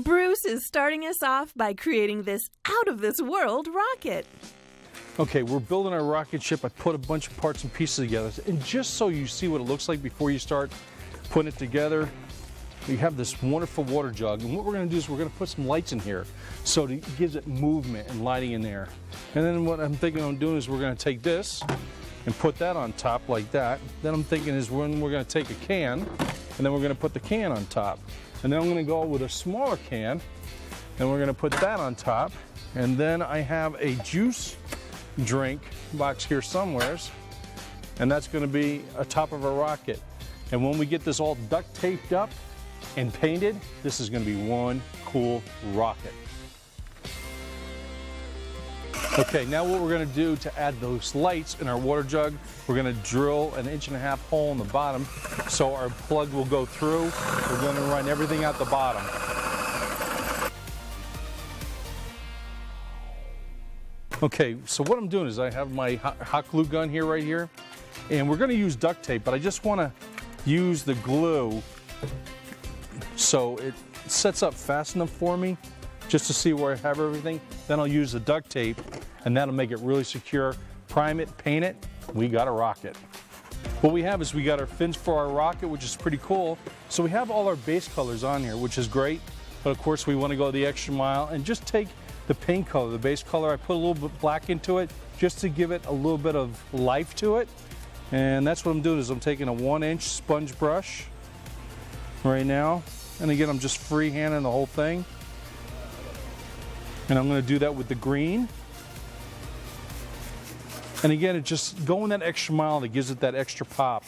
Bruce is starting us off by creating this out-of-this-world rocket. Okay, we're building our rocket ship. I put a bunch of parts and pieces together. And just so you see what it looks like before you start putting it together, we have this wonderful water jug. And what we're going to do is we're going to put some lights in here so it gives it movement and lighting in there. And then what I'm thinking of doing is we're going to take this and put that on top like that. Then I'm thinking is when we're going to take a can and then we're going to put the can on top. And then I'm going to go with a smaller can and we're going to put that on top. And then I have a juice drink box here somewheres, and that's going to be a top of a rocket. And when we get this all duct taped up and painted, this is going to be one cool rocket. Okay, now what we're going to do to add those lights in our water jug, we're going to drill an 1.5 inch hole in the bottom so our plug will go through. We're going to run everything out the bottom. Okay, so what I'm doing is I have my hot glue gun here right here, and we're going to use duct tape, but I just want to use the glue so it sets up fast enough for me just to see where I have everything. Then I'll use the duct tape and that'll make it really secure. Prime it, paint it, we got a rocket. What we have is we got our fins for our rocket, which is pretty cool. So we have all our base colors on here, which is great, but of course we want to go the extra mile and just take the paint color, the base color. I put a little bit black into it just to give it a little bit of life to it. And that's what I'm doing is I'm taking a 1-inch sponge brush right now. And again, I'm just freehanding the whole thing. And I'm going to do that with the green. And again, it's just going that extra mile that gives it that extra pop.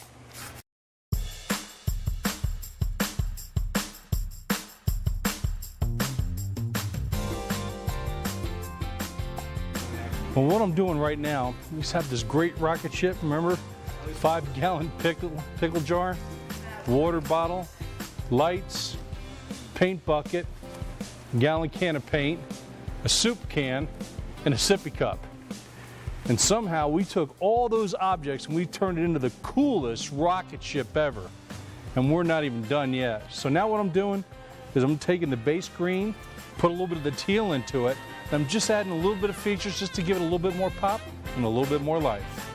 Well, what I'm doing right now, we just have this great rocket ship, remember? 5-gallon pickle jar, water bottle, lights, paint bucket, gallon can of paint, a soup can, and a sippy cup. And somehow we took all those objects and we turned it into the coolest rocket ship ever. And we're not even done yet. So now what I'm doing is I'm taking the base green, put a little bit of the teal into it, and I'm just adding a little bit of features just to give it a little bit more pop and a little bit more life.